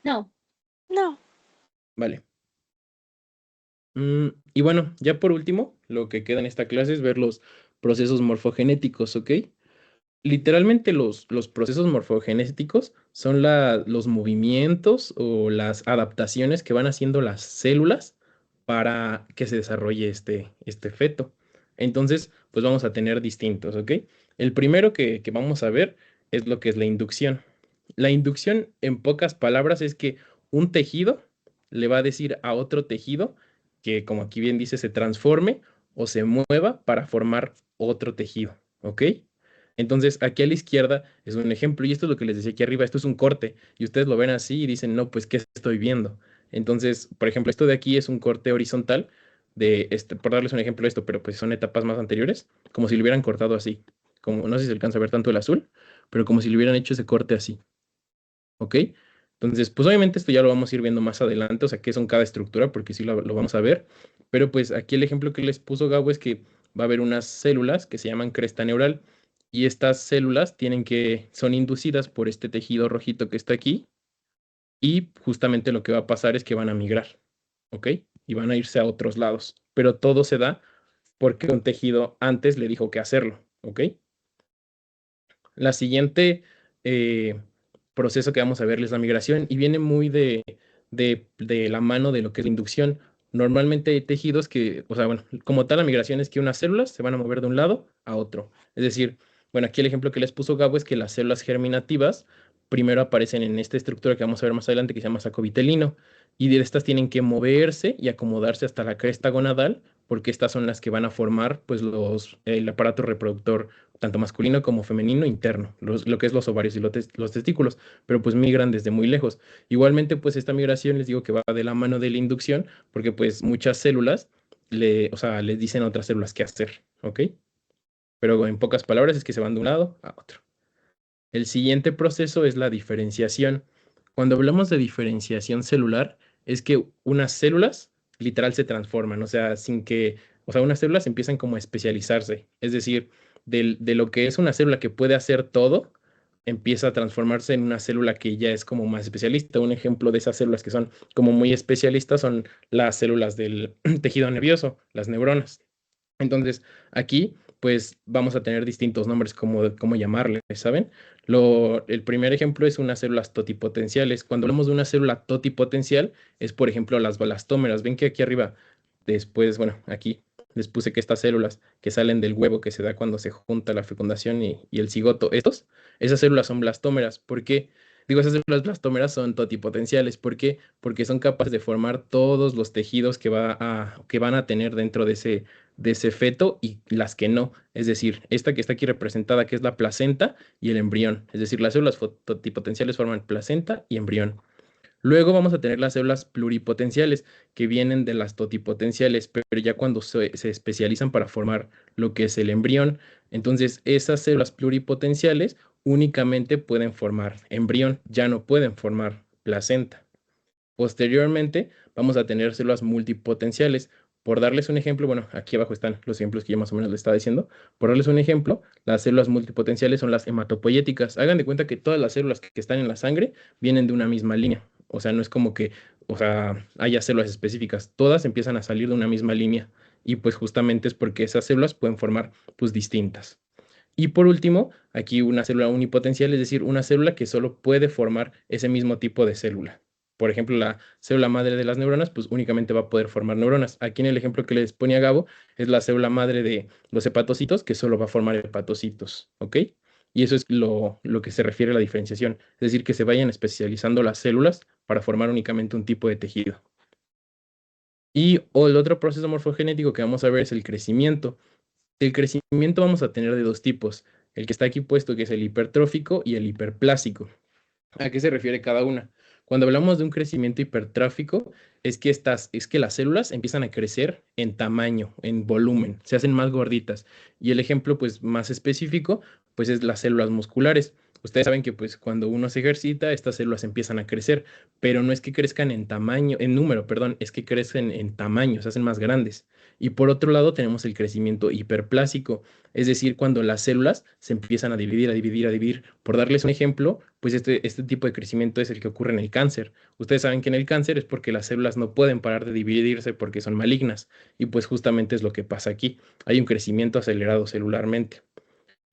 No. No. Vale. Y bueno, ya por último, lo que queda en esta clase es ver los procesos morfogenéticos, ¿ok? Literalmente los procesos morfogenéticos son los movimientos o las adaptaciones que van haciendo las células para que se desarrolle este feto. Entonces, pues vamos a tener distintos, ¿ok? El primero que vamos a ver es lo que es la inducción. La inducción, en pocas palabras, es que un tejido le va a decir a otro tejido que, como aquí bien dice, se transforme o se mueva para formar otro tejido, ¿ok? Entonces, aquí a la izquierda es un ejemplo, y esto es lo que les decía aquí arriba, esto es un corte, y ustedes lo ven así y dicen, no, pues, ¿qué estoy viendo? Entonces, por ejemplo, esto de aquí es un corte horizontal, por darles un ejemplo de esto, pero pues son etapas más anteriores, como si lo hubieran cortado así, como no sé si se alcanza a ver tanto el azul, pero como si le hubieran hecho ese corte así, ¿ok? Entonces, pues obviamente esto ya lo vamos a ir viendo más adelante, o sea, qué son cada estructura, porque sí lo vamos a ver, pero pues aquí el ejemplo que les puso Gabo es que va a haber unas células que se llaman cresta neural, y estas células son inducidas por este tejido rojito que está aquí, y justamente lo que va a pasar es que van a migrar, ¿ok? Y van a irse a otros lados, pero todo se da porque un tejido antes le dijo que hacerlo, ¿ok? La siguiente proceso que vamos a ver es la migración y viene muy de la mano de lo que es la inducción. Normalmente hay tejidos que, o sea, bueno, como tal la migración es que unas células se van a mover de un lado a otro. Es decir, bueno, aquí el ejemplo que les puso Gabo es que las células germinativas primero aparecen en esta estructura que vamos a ver más adelante que se llama saco vitelino y de estas tienen que moverse y acomodarse hasta la cresta gonadal porque estas son las que van a formar pues el aparato reproductor tanto masculino como femenino interno, lo que es los ovarios y los testículos, pero pues migran desde muy lejos. Igualmente, pues esta migración les digo que va de la mano de la inducción, porque pues muchas células, o sea, les dicen a otras células qué hacer, ¿ok? Pero en pocas palabras es que se van de un lado a otro. El siguiente proceso es la diferenciación. Cuando hablamos de diferenciación celular, es que unas células literal se transforman, o sea, o sea, unas células empiezan como a especializarse, es decir, de lo que es una célula que puede hacer todo, empieza a transformarse en una célula que ya es como más especialista. Un ejemplo de esas células que son como muy especialistas son las células del tejido nervioso, las neuronas. Entonces, aquí, pues vamos a tener distintos nombres como llamarle, ¿saben? El primer ejemplo es unas células totipotenciales. Cuando hablamos de una célula totipotencial, es por ejemplo las balastómeras. Ven que aquí arriba, después, bueno, aquí les puse que estas células que salen del huevo que se da cuando se junta la fecundación y el cigoto, esas células son blastómeras. ¿Por qué? Digo, esas células blastómeras son totipotenciales. ¿Por qué? Porque son capaces de formar todos los tejidos que van a tener dentro de ese feto y las que no. Es decir, esta que está aquí representada, que es la placenta y el embrión. Es decir, las células totipotenciales forman placenta y embrión. Luego vamos a tener las células pluripotenciales, que vienen de las totipotenciales, pero ya cuando se especializan para formar lo que es el embrión. Entonces, esas células pluripotenciales únicamente pueden formar embrión, ya no pueden formar placenta. Posteriormente, vamos a tener células multipotenciales. Por darles un ejemplo, bueno, aquí abajo están los ejemplos que ya más o menos les estaba diciendo. Por darles un ejemplo, las células multipotenciales son las hematopoyéticas. Hagan de cuenta que todas las células que están en la sangre vienen de una misma línea. O sea, no es como que, o sea, haya células específicas. Todas empiezan a salir de una misma línea. Y pues justamente es porque esas células pueden formar, pues, distintas. Y por último, aquí una célula unipotencial, es decir, una célula que solo puede formar ese mismo tipo de célula. Por ejemplo, la célula madre de las neuronas, pues únicamente va a poder formar neuronas. Aquí en el ejemplo que les ponía Gabo, es la célula madre de los hepatocitos, que solo va a formar hepatocitos, ¿ok? Y eso es lo que se refiere a la diferenciación, es decir, que se vayan especializando las células para formar únicamente un tipo de tejido. El otro proceso morfogenético que vamos a ver es el crecimiento. El crecimiento vamos a tener de dos tipos, el que está aquí puesto que es el hipertrófico y el hiperplásico. ¿A qué se refiere cada una? Cuando hablamos de un crecimiento hipertrófico, es que las células empiezan a crecer en tamaño, en volumen, se hacen más gorditas. Y el ejemplo, pues, más específico, pues, es las células musculares. Ustedes saben que, pues, cuando uno se ejercita, estas células empiezan a crecer, pero no es que crezcan en tamaño, en número, perdón, es que crecen en tamaño, se hacen más grandes. Y por otro lado, tenemos el crecimiento hiperplásico, es decir, cuando las células se empiezan a dividir, a dividir, a dividir. Por darles un ejemplo, pues este tipo de crecimiento es el que ocurre en el cáncer. Ustedes saben que en el cáncer es porque las células no pueden parar de dividirse porque son malignas. Y pues justamente es lo que pasa aquí. Hay un crecimiento acelerado celularmente.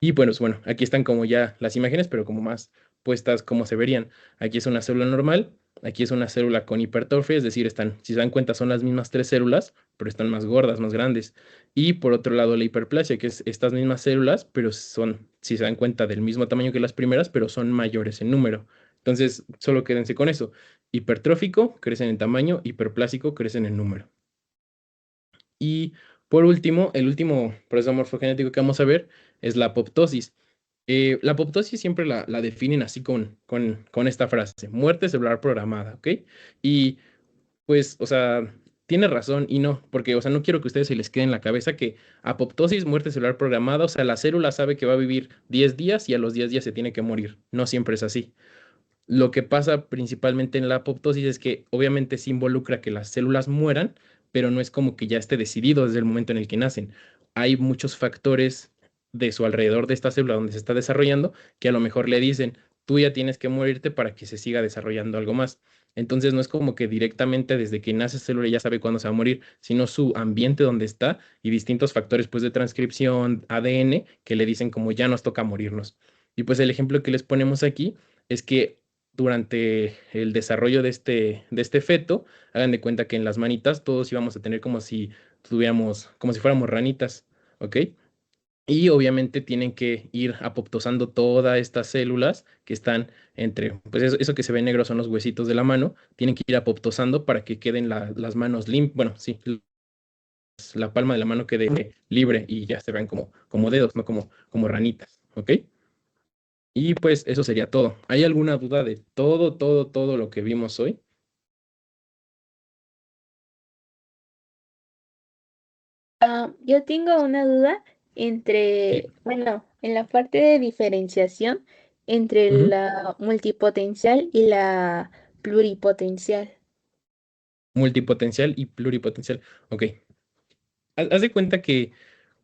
Y pues bueno, aquí están como ya las imágenes, pero como más puestas como se verían. Aquí es una célula normal, aquí es una célula con hipertrofia, es decir, si se dan cuenta, son las mismas tres células, pero están más gordas, más grandes. Y por otro lado, la hiperplasia, que es estas mismas células, pero son, si se dan cuenta, del mismo tamaño que las primeras, pero son mayores en número. Entonces, solo quédense con eso. Hipertrófico, crecen en tamaño, hiperplásico, crecen en número. Y por último, el último proceso morfogenético que vamos a ver es la apoptosis. La apoptosis siempre la definen así con esta frase, muerte celular programada, ¿ok? Y pues, o sea, tiene razón y no, porque, o sea, no quiero que a ustedes se les quede en la cabeza que apoptosis, muerte celular programada, o sea, la célula sabe que va a vivir 10 días y a los 10 días se tiene que morir. No siempre es así. Lo que pasa principalmente en la apoptosis es que obviamente se involucra que las células mueran, pero no es como que ya esté decidido desde el momento en el que nacen. Hay muchos factores de su alrededor de esta célula donde se está desarrollando que a lo mejor le dicen, tú ya tienes que morirte para que se siga desarrollando algo más. Entonces no es como que directamente desde que nace esa célula ya sabe cuándo se va a morir, sino su ambiente donde está y distintos factores pues de transcripción, ADN, que le dicen como ya nos toca morirnos. Y pues el ejemplo que les ponemos aquí es que durante el desarrollo de este feto, hagan de cuenta que en las manitas todos íbamos a tener como si tuviéramos, como si fuéramos ranitas, ¿ok? Y obviamente tienen que ir apoptosando todas estas células que están entre, pues eso que se ve negro son los huesitos de la mano, tienen que ir apoptosando para que queden las manos limpias, bueno, sí, la palma de la mano quede libre y ya se vean como dedos, no como ranitas, ¿ok? Y pues eso sería todo. ¿Hay alguna duda de todo lo que vimos hoy? Yo tengo una duda Sí. bueno, en la parte de diferenciación entre Ujú. la multipotencial y la pluripotencial. Multipotencial y pluripotencial. Ok. Haz de cuenta que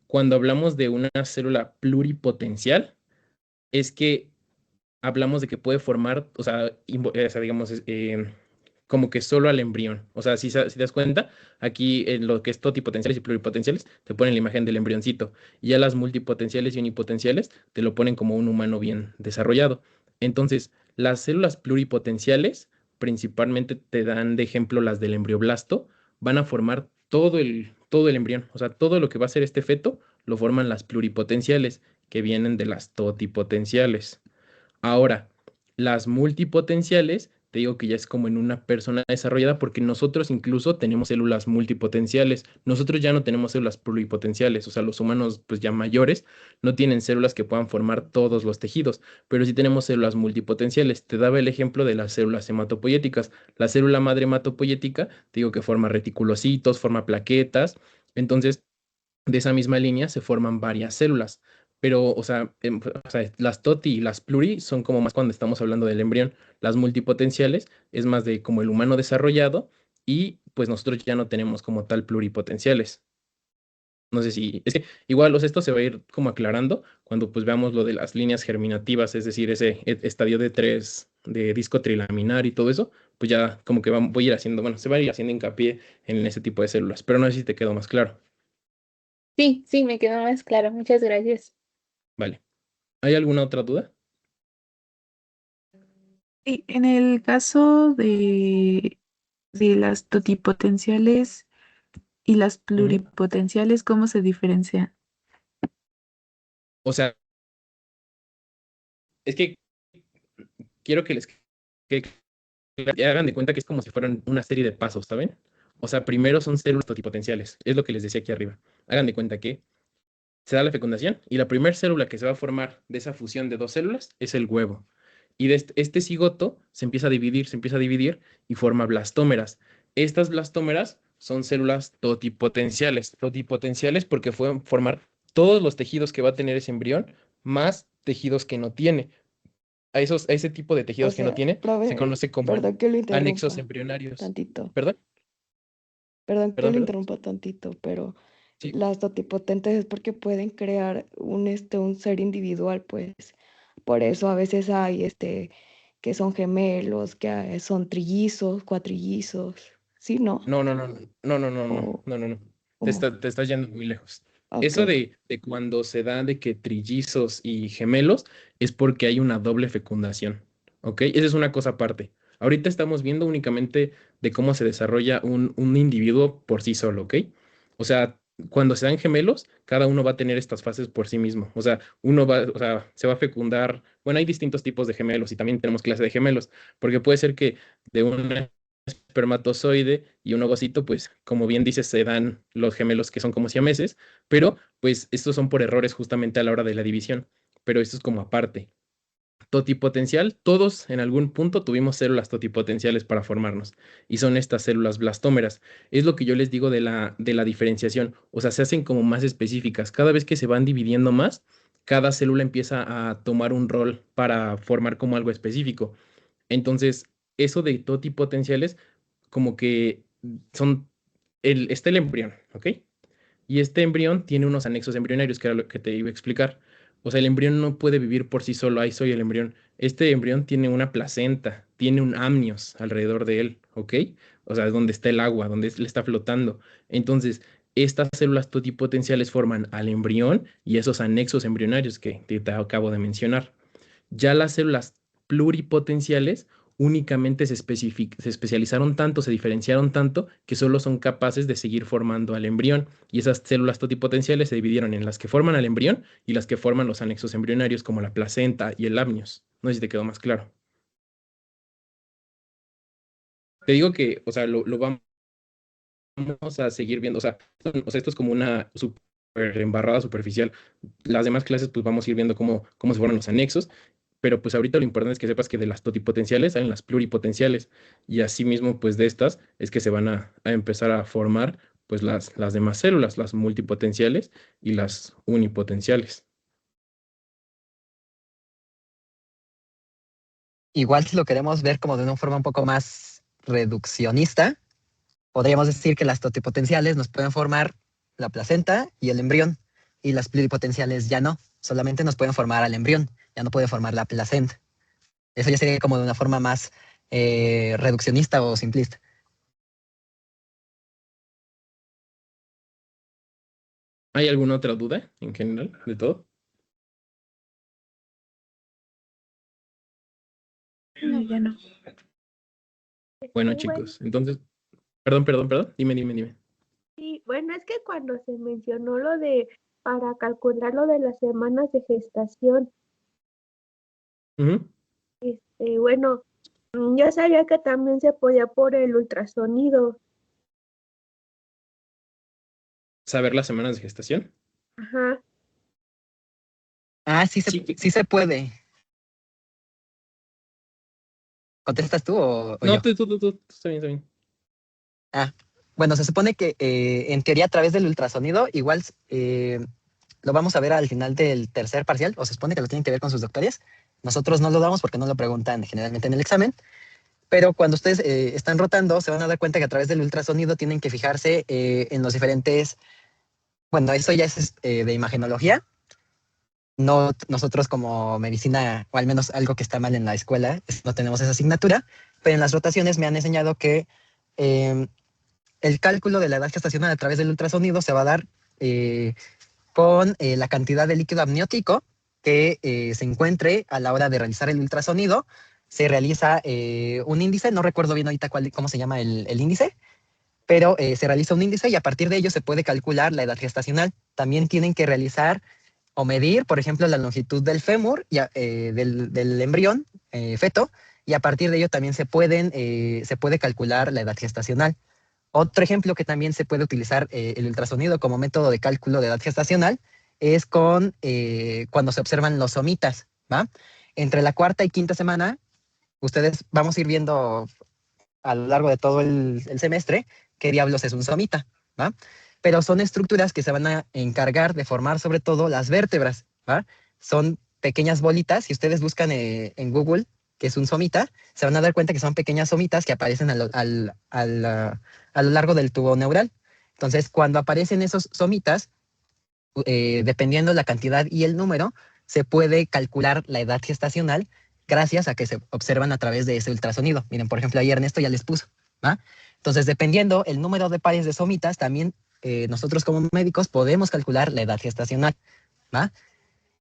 cuando hablamos de una célula pluripotencial, es que hablamos de que puede formar, o sea, digamos, como que solo al embrión. O sea, si te das cuenta, aquí en lo que es totipotenciales y pluripotenciales, te ponen la imagen del embrioncito. Y ya las multipotenciales y unipotenciales te lo ponen como un humano bien desarrollado. Entonces, las células pluripotenciales, principalmente te dan de ejemplo las del embrioblasto, van a formar todo el embrión. O sea, todo lo que va a ser este feto lo forman las pluripotenciales, que vienen de las totipotenciales. Ahora, las multipotenciales, te digo que ya es como en una persona desarrollada porque nosotros incluso tenemos células multipotenciales. Nosotros ya no tenemos células pluripotenciales, o sea, los humanos pues ya mayores no tienen células que puedan formar todos los tejidos, pero sí tenemos células multipotenciales. Te daba el ejemplo de las células hematopoyéticas. La célula madre hematopoyética, te digo que forma reticulocitos, forma plaquetas. Entonces, de esa misma línea se forman varias células. Pero, o sea, las TOTI y las pluri son como más cuando estamos hablando del embrión. Las multipotenciales es más de como el humano desarrollado y pues nosotros ya no tenemos como tal pluripotenciales. No sé si, es que igual esto se va a ir como aclarando cuando pues veamos lo de las líneas germinativas, es decir, ese estadio de 3 de disco trilaminar y todo eso, pues ya como que voy a ir haciendo, bueno, se va a ir haciendo hincapié en ese tipo de células, pero no sé si te quedó más claro. Sí, sí, me quedó más claro. Muchas gracias. Vale. ¿Hay alguna otra duda? Y en el caso de las totipotenciales y las Ujú. pluripotenciales, ¿cómo se diferencian? O sea, es que quiero que hagan de cuenta que es como si fueran una serie de pasos, ¿saben? O sea, primero son células totipotenciales, es lo que les decía aquí arriba. Hagan de cuenta que se da la fecundación y la primera célula que se va a formar de esa fusión de dos células es el huevo. Y de este cigoto se empieza a dividir y forma blastómeras. Estas blastómeras son células totipotenciales. Totipotenciales porque pueden formar todos los tejidos que va a tener ese embrión, más tejidos que no tiene. A ese tipo de O tejidos que no sea, tiene se profe, conoce como perdón que lo anexos interrumpa embrionarios. tantito. ¿Perdón? Perdón que ¿Perdón? lo ¿Perdón? interrumpa tantito, pero Sí. las totipotentes es porque pueden crear un ser individual, pues. Por eso a veces hay que son gemelos, son trillizos, cuatrillizos. ¿Sí, no? No, no, no, no, no, no, no, no, O no, no, no. como, Te estás yendo muy lejos. ok. Eso de cuando se da de que trillizos y gemelos es porque hay una doble fecundación, ¿ok? Esa es una cosa aparte. Ahorita estamos viendo únicamente de cómo se desarrolla un individuo por sí solo, ¿ok? O sea, cuando se dan gemelos, cada uno va a tener estas fases por sí mismo. O sea, se va a fecundar. Bueno, hay distintos tipos de gemelos y también tenemos clase de gemelos, porque puede ser que de una espermatozoide y un ovocito, pues como bien dices, se dan los gemelos que son como siameses, pero pues estos son por errores justamente a la hora de la división, pero esto es como aparte. totipotencial, todos en algún punto tuvimos células totipotenciales para formarnos y son estas células blastómeras. Es lo que yo les digo de la diferenciación, o sea, se hacen como más específicas. Cada vez que se van dividiendo más, cada célula empieza a tomar un rol para formar como algo específico. Entonces, eso de totipotenciales, como que son, está el embrión, ¿ok? Y este embrión tiene unos anexos embrionarios, que era lo que te iba a explicar. O sea, el embrión no puede vivir por sí solo, ahí soy el embrión. Este embrión tiene una placenta, tiene un amnios alrededor de él, ¿ok? O sea, es donde está el agua, donde le está flotando. Entonces, estas células totipotenciales forman al embrión y esos anexos embrionarios que te acabo de mencionar. Ya las células pluripotenciales únicamente se especializaron tanto, se diferenciaron tanto, que solo son capaces de seguir formando al embrión. Y esas células totipotenciales se dividieron en las que forman al embrión y las que forman los anexos embrionarios, como la placenta y el amnios. No sé si te quedó más claro. Te digo que, o sea, lo vamos a seguir viendo. O sea, esto es como una super embarrada superficial. Las demás clases, pues vamos a ir viendo cómo se forman los anexos. Pero pues ahorita lo importante es que sepas que de las totipotenciales salen las pluripotenciales y asimismo pues de estas es que se van a empezar a formar pues las demás células, las multipotenciales y las unipotenciales. Igual si lo queremos ver como de una forma un poco más reduccionista, podríamos decir que las totipotenciales nos pueden formar la placenta y el embrión, y las pluripotenciales ya no, solamente nos pueden formar al embrión, ya no puede formar la placenta. Eso ya sería como de una forma más reduccionista o simplista. ¿Hay alguna otra duda en general de todo? No, ya no. Bueno, Bueno, chicos, entonces, perdón, dime. sí, bueno, es que cuando se mencionó lo de para calcular lo de las semanas de gestación, Ujú. bueno, yo sabía que también se podía por el ultrasonido. ¿Saber las semanas de gestación? Ajá. Ah, sí Sí. sí se puede. ¿Contestas tú o No, yo? tú, está bien. Ah, bueno, se supone que en teoría a través del ultrasonido igual lo vamos a ver al final del tercer parcial, o se supone que lo tienen que ver con sus doctores. Nosotros no lo damos porque no lo preguntan generalmente en el examen, pero cuando ustedes están rotando se van a dar cuenta que a través del ultrasonido tienen que fijarse en los diferentes, bueno, eso ya es de imagenología. No, nosotros como medicina, o al menos algo que está mal en la escuela, no tenemos esa asignatura, pero en las rotaciones me han enseñado que eh, el cálculo de la edad gestacional a través del ultrasonido se va a dar con la cantidad de líquido amniótico que se encuentre a la hora de realizar el ultrasonido. Se realiza un índice, no recuerdo bien ahorita cómo se llama el índice, pero se realiza un índice y a partir de ello se puede calcular la edad gestacional. También tienen que realizar o medir, por ejemplo, la longitud del fémur del embrión feto, y a partir de ello también se puede calcular la edad gestacional. Otro ejemplo que también se puede utilizar el ultrasonido como método de cálculo de edad gestacional es cuando se observan los somitas, ¿va? Entre la cuarta y quinta semana, ustedes vamos a ir viendo a lo largo de todo el semestre qué diablos es un somita, ¿va? Pero son estructuras que se van a encargar de formar sobre todo las vértebras, ¿va? Son pequeñas bolitas, si ustedes buscan en Google qué es un somita, se van a dar cuenta que son pequeñas somitas que aparecen a lo largo del tubo neural. Entonces, cuando aparecen esos somitas, dependiendo la cantidad y el número, se puede calcular la edad gestacional gracias a que se observan a través de ese ultrasonido. Miren, por ejemplo, ahí Ernesto ya les puso, ¿va? Entonces, dependiendo el número de pares de somitas, también nosotros como médicos podemos calcular la edad gestacional, ¿va?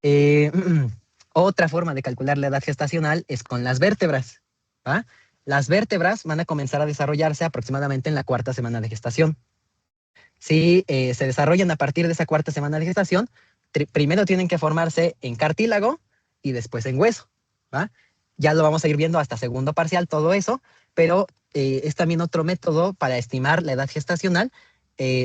Eh, Otra forma de calcular la edad gestacional es con las vértebras, ¿va? Las vértebras van a comenzar a desarrollarse aproximadamente en la cuarta semana de gestación. Si se desarrollan a partir de esa cuarta semana de gestación, primero tienen que formarse en cartílago y después en hueso, ¿va? Ya lo vamos a ir viendo hasta segundo parcial todo eso, pero es también otro método para estimar la edad gestacional,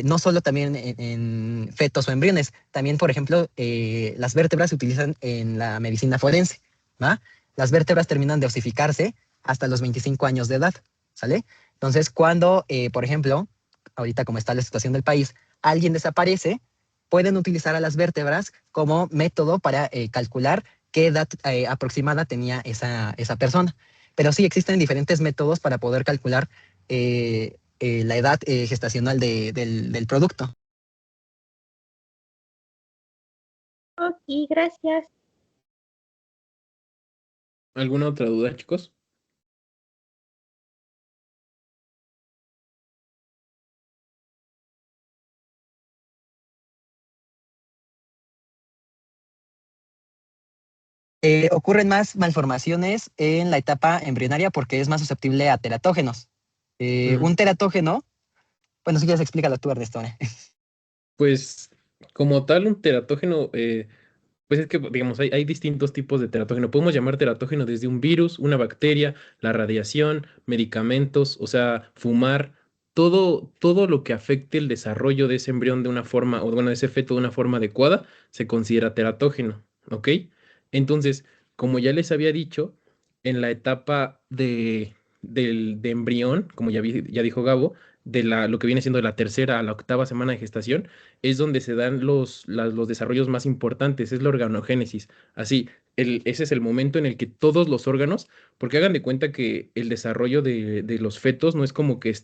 no solo también en fetos o embriones, también, por ejemplo, las vértebras se utilizan en la medicina forense, ¿va? las vértebras terminan de osificarse hasta los 25 años de edad, ¿sale? Entonces, cuando, por ejemplo, ahorita como está la situación del país, alguien desaparece, pueden utilizar a las vértebras como método para calcular qué edad aproximada tenía esa persona. Pero sí existen diferentes métodos para poder calcular la edad gestacional del producto. Ok, gracias. ¿Alguna otra duda, chicos? Ocurren más malformaciones en la etapa embrionaria porque es más susceptible a teratógenos. Un teratógeno, bueno, si quieres explícalo tú, Ernesto. Pues como tal, un teratógeno, pues es que, digamos, hay distintos tipos de teratógeno. Podemos llamar teratógeno desde un virus, una bacteria, la radiación, medicamentos, o sea, fumar, todo lo que afecte el desarrollo de ese embrión de una forma, o bueno, de ese feto de una forma adecuada, se considera teratógeno, ¿ok? Entonces, como ya les había dicho, en la etapa de embrión, como ya dijo Gabo, lo que viene siendo de la tercera a la octava semana de gestación, es donde se dan los desarrollos más importantes, es la organogénesis. Así, ese es el momento en el que todos los órganos, porque hagan de cuenta que el desarrollo de los fetos no es como que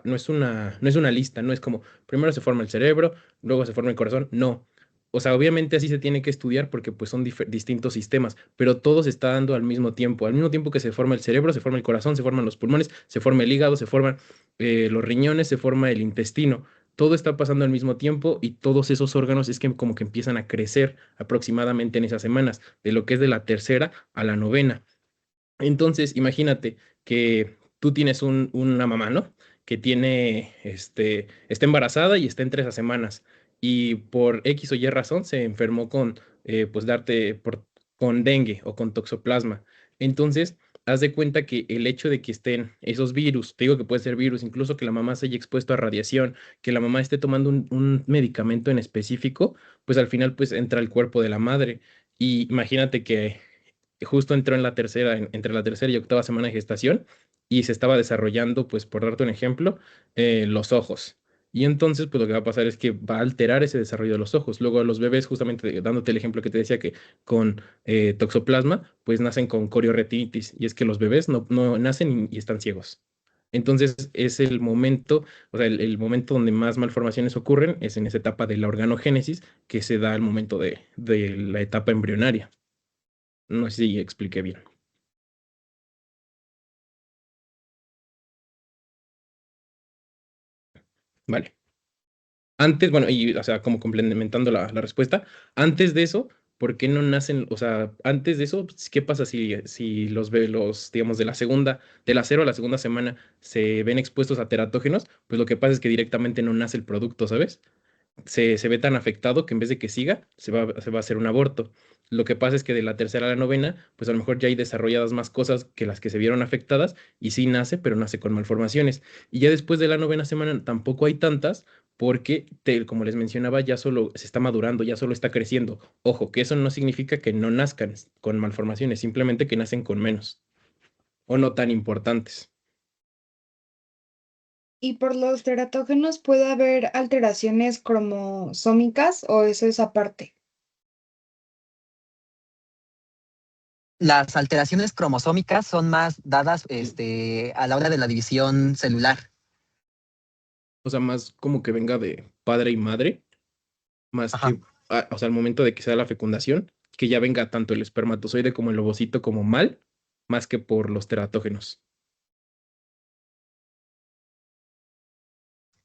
no es una lista, no es como primero se forma el cerebro, luego se forma el corazón, no. O sea, obviamente así se tiene que estudiar porque pues son distintos sistemas, pero todo se está dando al mismo tiempo que se forma el cerebro, se forma el corazón, se forman los pulmones, se forma el hígado, se forman los riñones, se forma el intestino. Todo está pasando al mismo tiempo y todos esos órganos es que como que empiezan a crecer aproximadamente en esas semanas, de lo que es de la tercera a la novena. Entonces, imagínate que tú tienes una mamá, ¿no? Que está embarazada y está entre esas semanas y por X o Y razón se enfermó pues con dengue o con toxoplasma. Entonces, haz de cuenta que el hecho de que estén esos virus, te digo que puede ser virus, incluso que la mamá se haya expuesto a radiación, que la mamá esté tomando un medicamento en específico, pues al final pues entra al cuerpo de la madre. Y imagínate que justo entró entre la tercera y octava semana de gestación y se estaba desarrollando, pues por darte un ejemplo, los ojos. Y entonces, pues lo que va a pasar es que va a alterar ese desarrollo de los ojos. Luego los bebés, justamente dándote el ejemplo que te decía que con toxoplasma, pues nacen con corioretinitis. Y es que los bebés no nacen y están ciegos. Entonces es el momento, o sea, el momento donde más malformaciones ocurren es en esa etapa de la organogénesis que se da al momento de la etapa embrionaria. No sé si expliqué bien. Vale. Antes, bueno, y o sea, como complementando la respuesta, antes de eso, ¿por qué no nacen? O sea, antes de eso, pues, ¿qué pasa si digamos, de la cero a la segunda semana se ven expuestos a teratógenos? Pues lo que pasa es que directamente no nace el producto, ¿sabes? Se ve tan afectado que en vez de que siga, se va a hacer un aborto. Lo que pasa es que de la tercera a la novena, pues a lo mejor ya hay desarrolladas más cosas que las que se vieron afectadas y sí nace, pero nace con malformaciones. Y ya después de la novena semana tampoco hay tantas porque, como les mencionaba, ya solo se está madurando, ya solo está creciendo. Ojo, que eso no significa que no nazcan con malformaciones, simplemente que nacen con menos o no tan importantes. ¿Y por los teratógenos puede haber alteraciones cromosómicas o eso es aparte? Las alteraciones cromosómicas son más dadas a la hora de la división celular. O sea, más como que venga de padre y madre, más Ajá. que, o sea, al momento de que sea la fecundación, que ya venga tanto el espermatozoide como el ovocito como mal, más que por los teratógenos.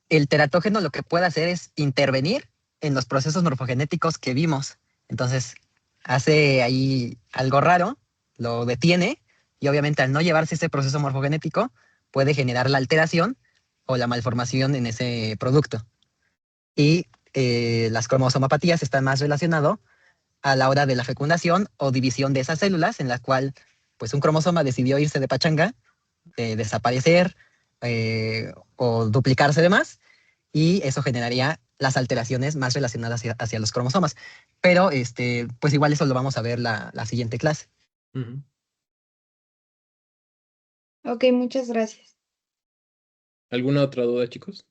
El teratógeno lo que puede hacer es intervenir en los procesos morfogenéticos que vimos. Entonces, hace ahí algo raro, lo detiene y obviamente al no llevarse ese proceso morfogenético puede generar la alteración o la malformación en ese producto. Y las cromosomapatías están más relacionadas a la hora de la fecundación o división de esas células en la cual pues un cromosoma decidió irse de pachanga, desaparecer o duplicarse de más, y eso generaría las alteraciones más relacionadas hacia los cromosomas. Pero pues igual eso lo vamos a ver la siguiente clase. Ok, muchas gracias. ¿Alguna otra duda, chicos?